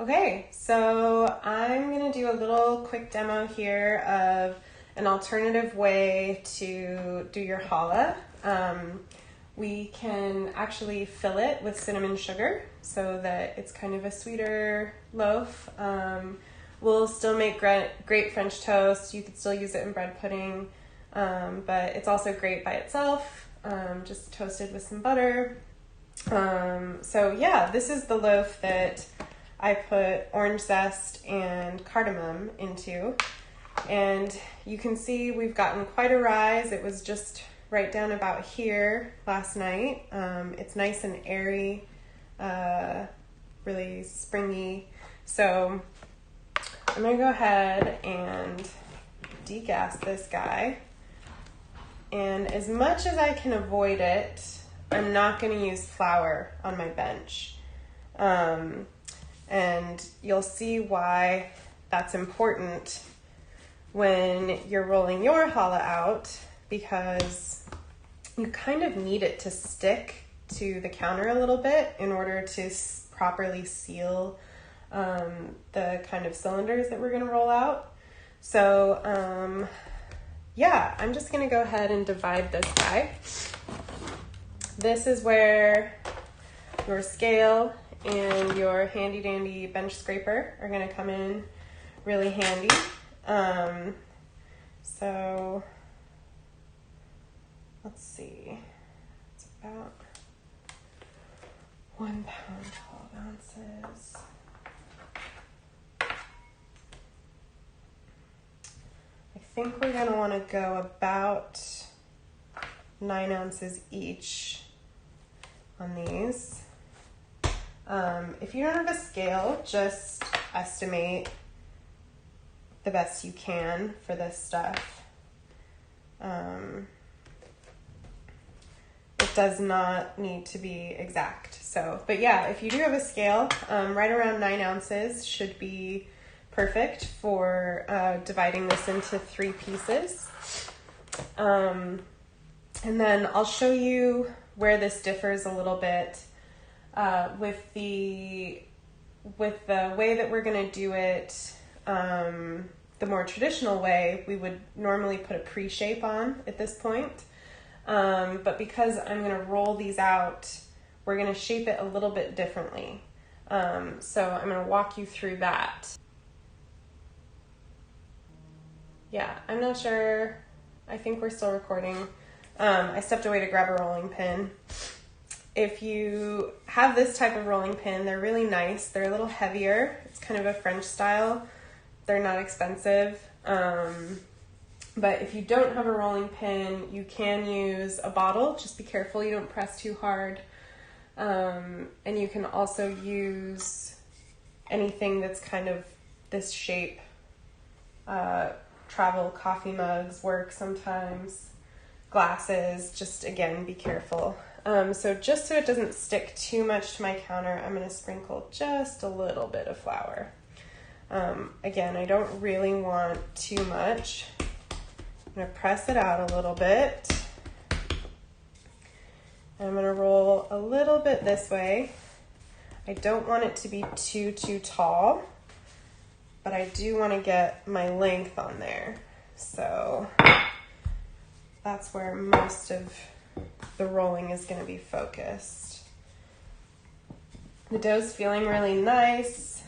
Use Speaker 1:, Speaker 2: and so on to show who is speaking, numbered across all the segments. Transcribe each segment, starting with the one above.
Speaker 1: Okay, so I'm gonna do a little quick demo here of an alternative way to do your challah. We can actually fill it with cinnamon sugar so that it's kind of a sweeter loaf. We'll still make great French toast. You could still use it in bread pudding, but it's also great by itself, just toasted with some butter. So yeah, this is the loaf that I put orange zest and cardamom into, and you can see we've gotten quite a rise. It was just right down about here last night. It's nice and airy, really springy. So I'm gonna go ahead and degas this guy. And as much as I can avoid it, I'm not gonna use flour on my bench. And you'll see why that's important when you're rolling your challah out, because you kind of need it to stick to the counter a little bit in order to properly seal the kind of cylinders that we're going to roll out. So yeah, I'm just going to go ahead and divide this guy. This is where your scale and your handy dandy bench scraper are going to come in really handy. So let's see, it's about 1 pound, 12 ounces. I think we're going to want to go about 9 ounces each on these. If you don't have a scale, just estimate the best you can for this stuff. It does not need to be exact. So, but yeah, if you do have a scale, right around 9 ounces should be perfect for dividing this into 3 pieces. And then I'll show you where this differs a little bit with the way that we're going to do it. The more traditional way, we would normally put a pre-shape on at this point. But because I'm going to roll these out, we're going to shape it a little bit differently. So I'm going to walk you through that. Yeah, I'm not sure. I think we're still recording. I stepped away to grab a rolling pin. If you have this type of rolling pin, they're really nice. They're a little heavier. It's kind of a French style. They're not expensive. But if you don't have a rolling pin, you can use a bottle. Just be careful you don't press too hard. And you can also use anything that's kind of this shape. Travel coffee mugs work sometimes. Glasses, just again, be careful. So just so it doesn't stick too much to my counter, I'm going to sprinkle just a little bit of flour. Again, I don't really want too much. I'm going to press it out a little bit. I'm going to roll a little bit this way. I don't want it to be too tall, but I do want to get my length on there. So that's where most of the rolling is going to be focused. The dough's feeling really nice.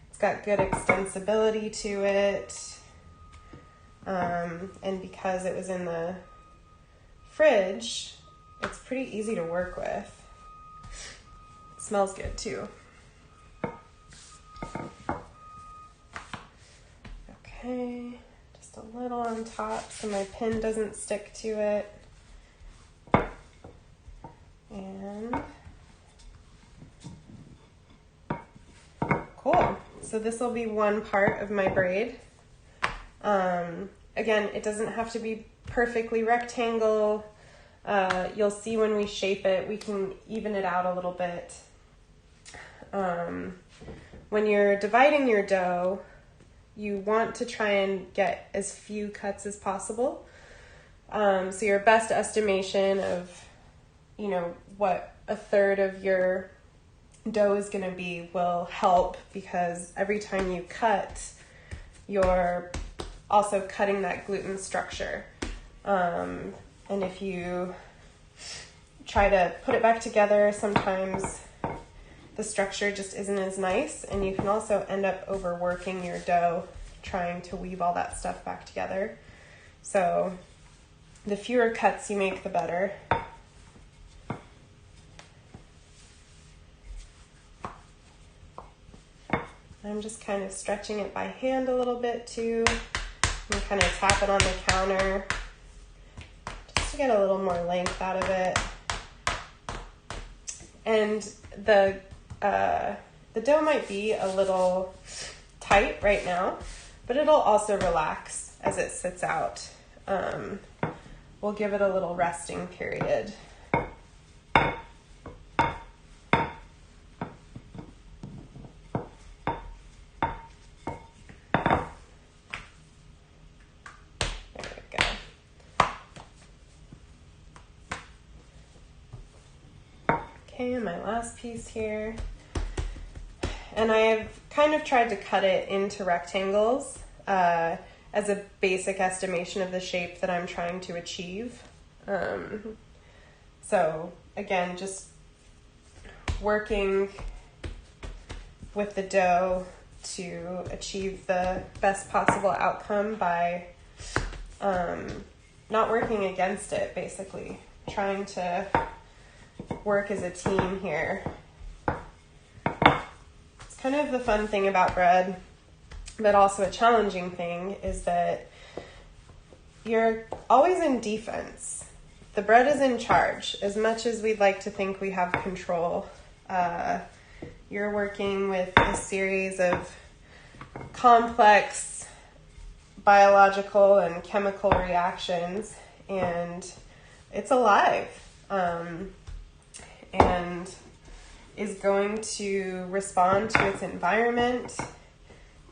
Speaker 1: It's got good extensibility to it. And because it was in the fridge, it's pretty easy to work with. It smells good too. Okay, just a little on top so my pin doesn't stick to it. And cool. So this will be one part of my braid. Again, it doesn't have to be perfectly rectangle. You'll see when we shape it, we can even it out a little bit. When you're dividing your dough, you want to try and get as few cuts as possible. So your best estimation of, what a third of your dough is going to be will help, because every time you cut, you're also cutting that gluten structure. And if you try to put it back together, sometimes the structure just isn't as nice, and you can also end up overworking your dough trying to weave all that stuff back together. So the fewer cuts you make, the better. I'm just kind of stretching it by hand a little bit too, and kind of tap it on the counter just to get a little more length out of it. And the dough might be a little tight right now, but it'll also relax as it sits out. We'll give it a little resting period. Okay, and my last piece here. And I've kind of tried to cut it into rectangles as a basic estimation of the shape that I'm trying to achieve. So again, just working with the dough to achieve the best possible outcome by not working against it, basically. Trying to work as a team here. It's kind of the fun thing about bread, but also a challenging thing, is that you're always in defense. The bread is in charge. As much as we'd like to think we have control, you're working with a series of complex biological and chemical reactions, and it's alive. And is going to respond to its environment,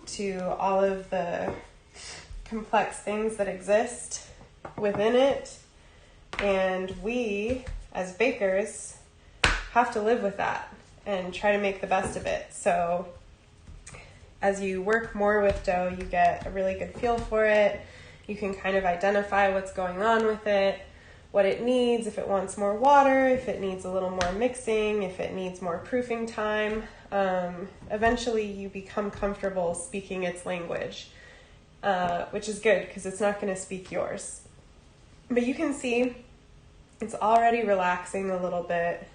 Speaker 1: to all of the complex things that exist within it. And we, as bakers, have to live with that and try to make the best of it. So as you work more with dough, you get a really good feel for it. You can kind of identify what's going on with it, what it needs, if it wants more water, if it needs a little more mixing, if it needs more proofing time. Eventually you become comfortable speaking its language, which is good because it's not going to speak yours. But you can see it's already relaxing a little bit.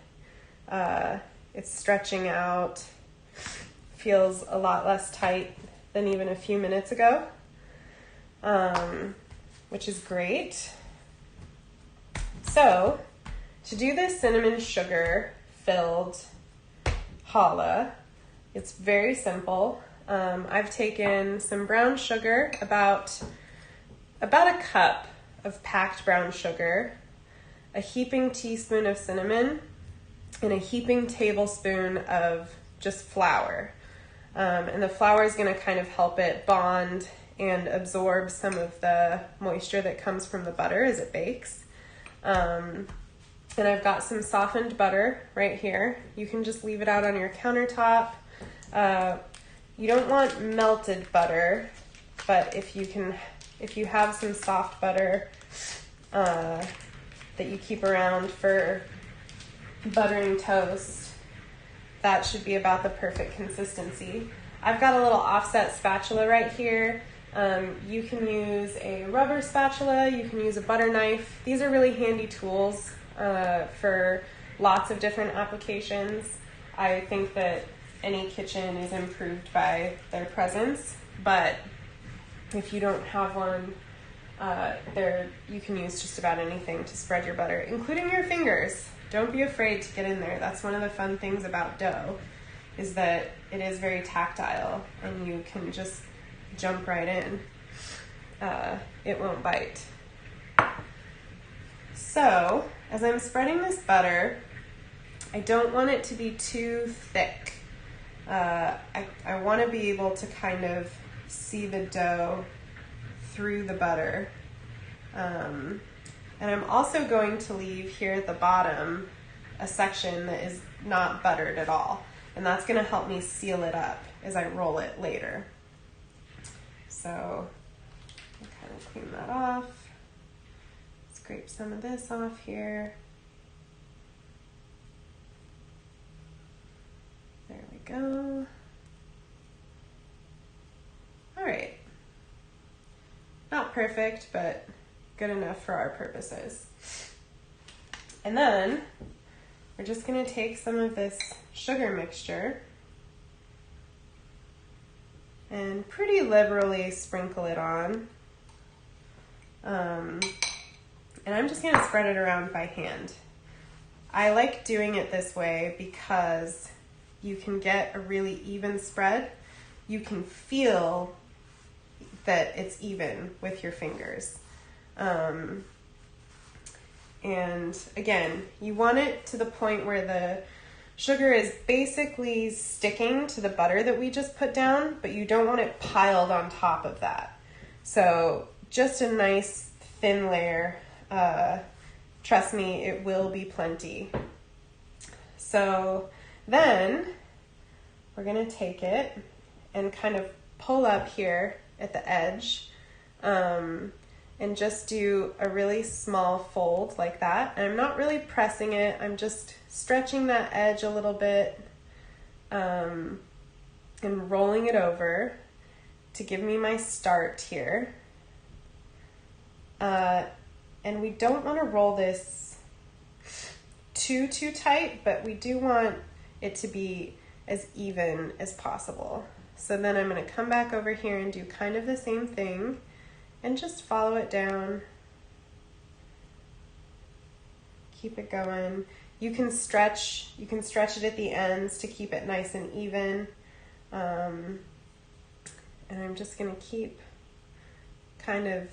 Speaker 1: It's stretching out, feels a lot less tight than even a few minutes ago, which is great. So, to do this cinnamon sugar filled challah, it's very simple. I've taken some brown sugar, about a cup of packed brown sugar, a heaping teaspoon of cinnamon, and a heaping tablespoon of just flour. And the flour is going to kind of help it bond and absorb some of the moisture that comes from the butter as it bakes. And I've got some softened butter right here. You can just leave it out on your countertop. You don't want melted butter, but if you have some soft butter that you keep around for buttering toast, that should be about the perfect consistency. I've got a little offset spatula right here. You can use a rubber spatula, you can use a butter knife. These are really handy tools for lots of different applications. I think that any kitchen is improved by their presence, but if you don't have one, you can use just about anything to spread your butter, including your fingers. Don't be afraid to get in there. That's one of the fun things about dough, is that it is very tactile and you can just jump right in. It won't bite. So, as I'm spreading this butter, I don't want it to be too thick. I want to be able to kind of see the dough through the butter. And I'm also going to leave here at the bottom a section that is not buttered at all. and that's gonna help me seal it up as I roll it later. So I'll kind of clean that off. Scrape some of this off here. There we go. All right. Not perfect, but good enough for our purposes. And then we're just gonna take some of this sugar mixture and pretty liberally sprinkle it on. And I'm just gonna spread it around by hand. I like doing it this way because you can get a really even spread. You can feel that it's even with your fingers. And again, you want it to the point where the sugar is basically sticking to the butter that we just put down, but you don't want it piled on top of that. So just a nice thin layer. Trust me, it will be plenty. So then we're gonna take it and kind of pull up here at the edge, and just do a really small fold like that. And I'm not really pressing it, I'm just stretching that edge a little bit, and rolling it over to give me my start here. And we don't want to roll this too tight, but we do want it to be as even as possible. So then I'm going to come back over here and do kind of the same thing and just follow it down. Keep it going. You can stretch it at the ends to keep it nice and even. And I'm just going to keep kind of,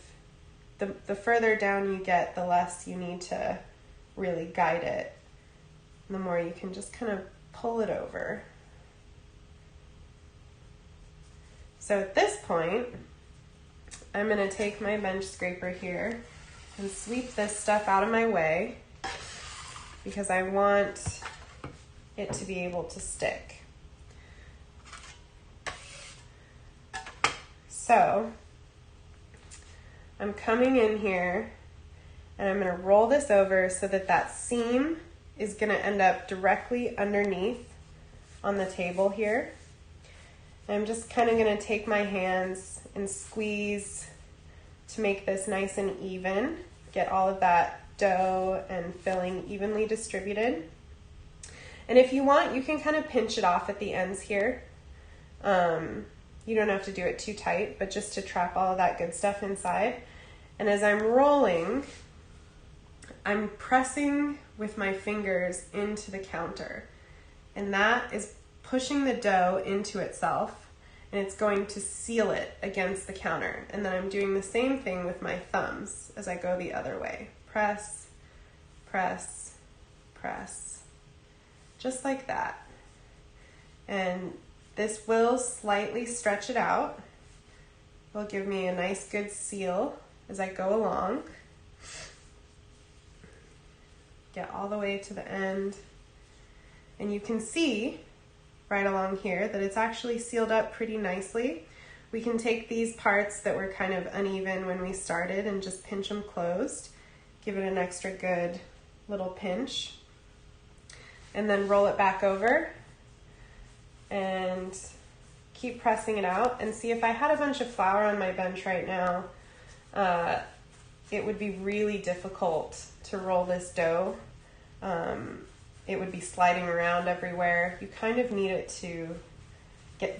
Speaker 1: the further down you get, the less you need to really guide it. The more you can just kind of pull it over. So at this point, I'm going to take my bench scraper here and sweep this stuff out of my way because I want it to be able to stick. So I'm coming in here and I'm going to roll this over so that that seam is going to end up directly underneath on the table here. I'm just kind of going to take my hands and squeeze to make this nice and even, get all of that dough and filling evenly distributed. And if you want, you can kind of pinch it off at the ends here. You don't have to do it too tight, but just to trap all of that good stuff inside. And as I'm rolling, I'm pressing with my fingers into the counter. And that is pushing the dough into itself, and it's going to seal it against the counter. And then I'm doing the same thing with my thumbs as I go the other way. Press, press, press, just like that. And this will slightly stretch it out. Will give me a nice good seal as I go along. Get all the way to the end. And you can see right along here that it's actually sealed up pretty nicely. We can take these parts that were kind of uneven when we started and just pinch them closed. Give it an extra good little pinch. And then roll it back over and keep pressing it out. And see, if I had a bunch of flour on my bench right now, it would be really difficult to roll this dough. It would be sliding around everywhere. You kind of need it to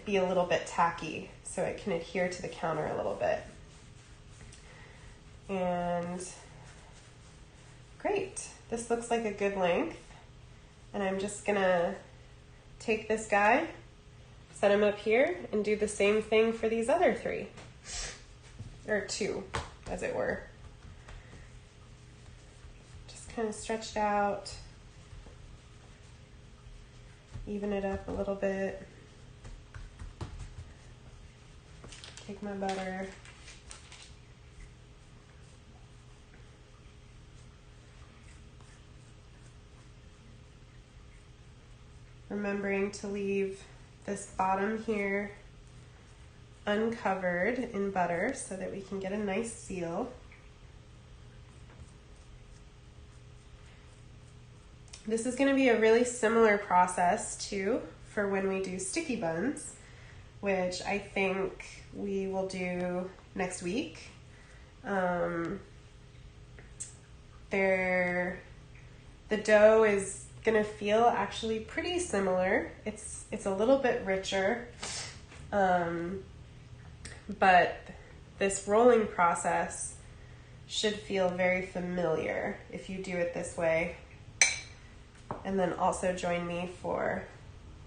Speaker 1: be a little bit tacky so it can adhere to the counter a little bit. And great, this looks like a good length. And I'm just gonna take this guy, set him up here, and do the same thing for these other three, or two, as it were. Just kind of stretched out. Even it up a little bit. Take my butter. remembering to leave this bottom here uncovered in butter so that we can get a nice seal. This is going to be a really similar process too for when we do sticky buns, which I think we will do next week. The dough is going to feel actually pretty similar. It's a little bit richer, but this rolling process should feel very familiar if you do it this way. And then also join me for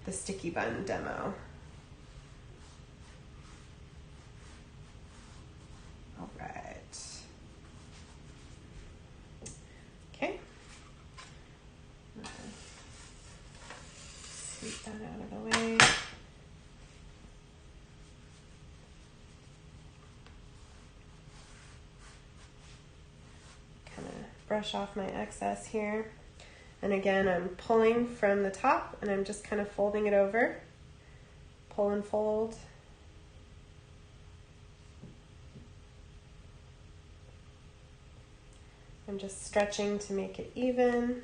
Speaker 1: the sticky bun demo. All right. Okay. Sweep that out of the way. Kind of brush off my excess here. And again, I'm pulling from the top and I'm just kind of folding it over. Pull and fold. I'm just stretching to make it even.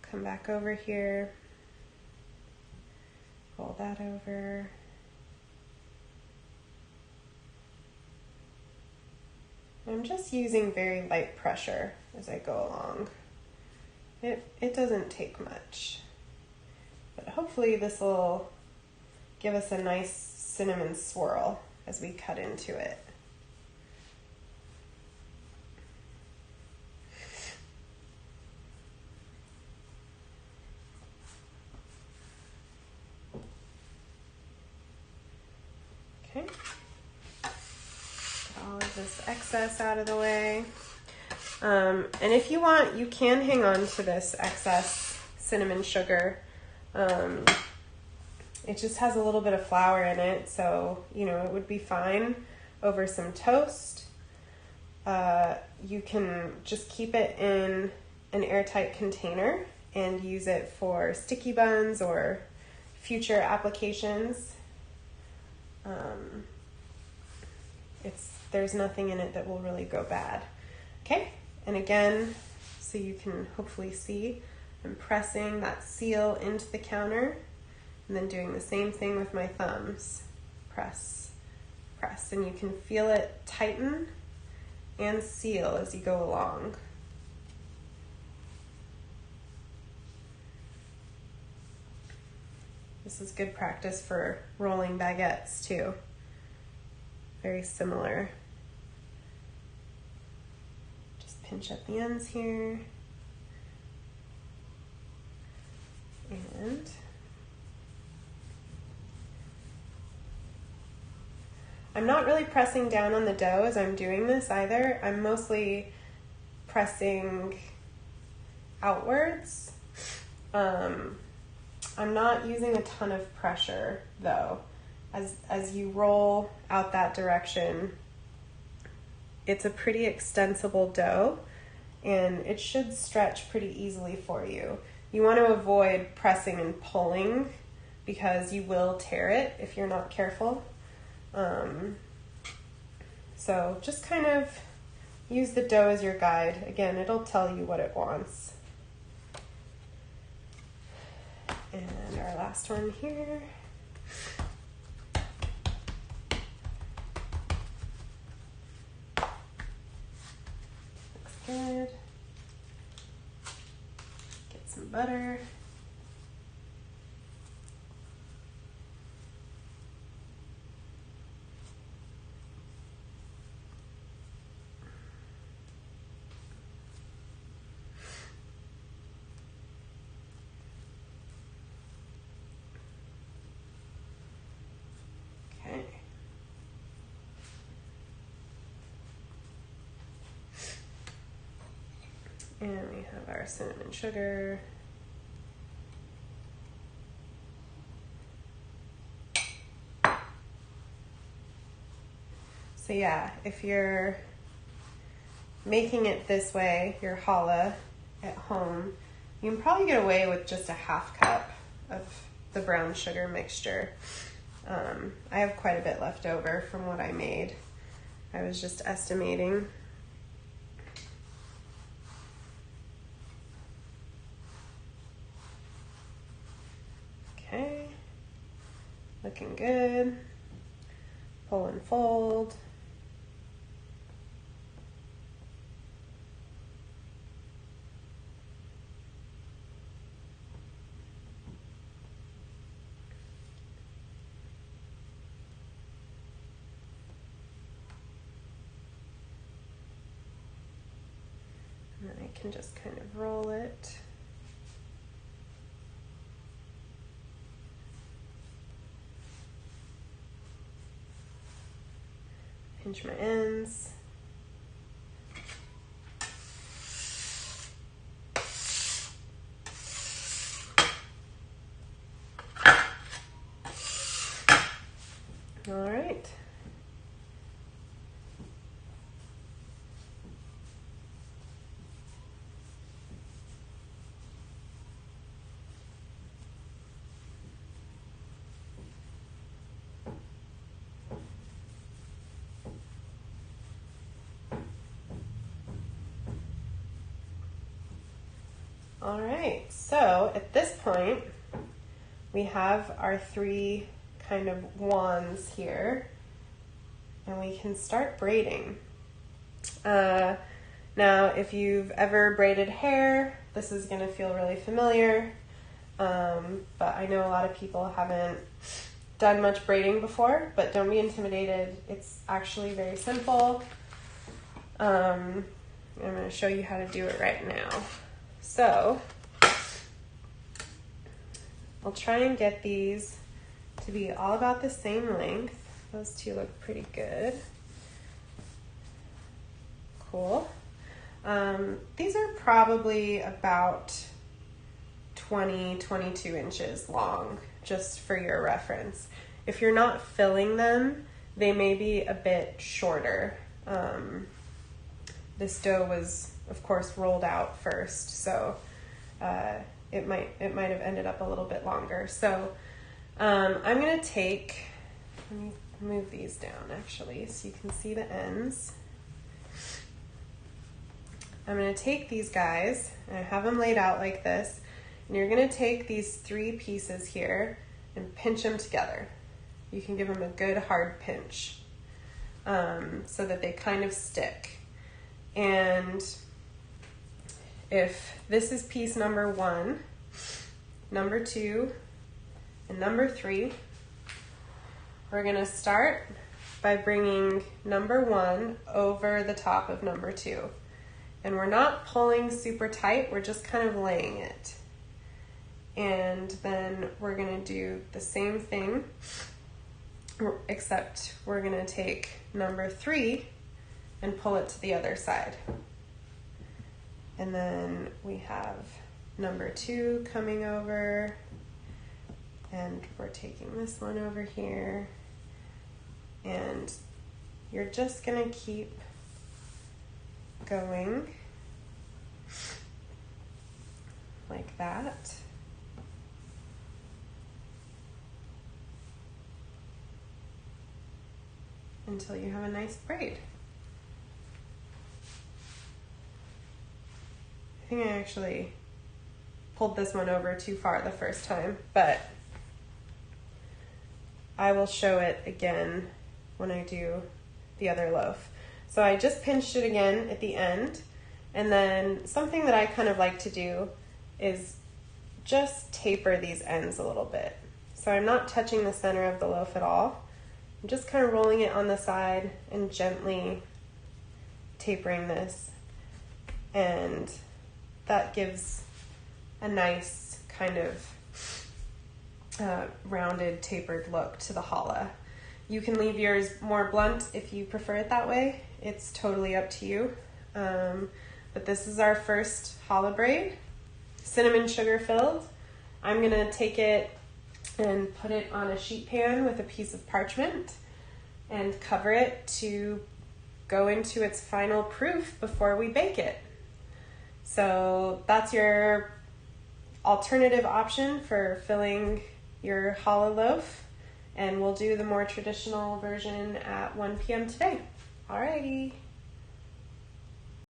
Speaker 1: Come back over here. Fold that over. I'm just using very light pressure as I go along. It doesn't take much, but hopefully this will give us a nice cinnamon swirl as we cut into it. Okay, get all of this excess out of the way. And if you want, you can hang on to this excess cinnamon sugar. It just has a little bit of flour in it, so, you know, it would be fine over some toast. You can just keep it in an airtight container and use it for sticky buns or future applications. There's nothing in it that will really go bad. Okay. And again, so you can hopefully see, I'm pressing that seal into the counter and then doing the same thing with my thumbs. Press, press, and you can feel it tighten and seal as you go along. This is good practice for rolling baguettes too. Very similar. Pinch at the ends here, and I'm not really pressing down on the dough as I'm doing this either. I'm mostly pressing outwards. I'm not using a ton of pressure though. As you roll out that direction, it's a pretty extensible dough and it should stretch pretty easily for you. You want to avoid pressing and pulling because you will tear it if you're not careful. So just kind of use the dough as your guide. Again, it'll tell you what it wants. And our last one here. Good. Get some butter. Okay. And we have our cinnamon sugar. So yeah, if you're making it this way, your challah at home, you can probably get away with just a half cup of the brown sugar mixture. I have quite a bit left over from what I made. I was just estimating. Okay, looking good. Pull and fold. And then I can just kind of roll it. Pinch my ends. All right. All right, so at this point, we have our three kind of wands here, and we can start braiding. Now, if you've ever braided hair, this is gonna feel really familiar, but I know a lot of people haven't done much braiding before, but don't be intimidated. It's actually very simple. I'm gonna show you how to do it right now. So, I'll try and get these to be all about the same length. Those two look pretty good. Cool. These are probably about 22 inches long, just for your reference. If you're not filling them, they may be a bit shorter. This dough was, of course, rolled out first, so it might have ended up a little bit longer. So I'm gonna take, let me move these down actually so you can see the ends. I'm gonna take these guys and I have them laid out like this, and you're gonna take these three pieces here and pinch them together. You can give them a good hard pinch so that they kind of stick. And if this is piece number 1, number 2, and number 3, we're gonna start by bringing number 1 over the top of number 2. And we're not pulling super tight, we're just kind of laying it. And then we're gonna do the same thing, except we're gonna take number 3 and pull it to the other side. And then we have number 2 coming over, and we're taking this one over here, and you're just gonna keep going like that. Until you have a nice braid. I think I actually pulled this one over too far the first time, but I will show it again when I do the other loaf. So I just pinched it again at the end, and then something that I kind of like to do is just taper these ends a little bit. So I'm not touching the center of the loaf at all. I'm just kind of rolling it on the side and gently tapering this, and that gives a nice kind of rounded, tapered look to the challah. You can leave yours more blunt if you prefer it that way. It's totally up to you. But this is our first challah braid, cinnamon sugar filled. I'm gonna take it and put it on a sheet pan with a piece of parchment and cover it to go into its final proof before we bake it. So that's your alternative option for filling your challah loaf, and we'll do the more traditional version at 1 p.m. today. Alrighty.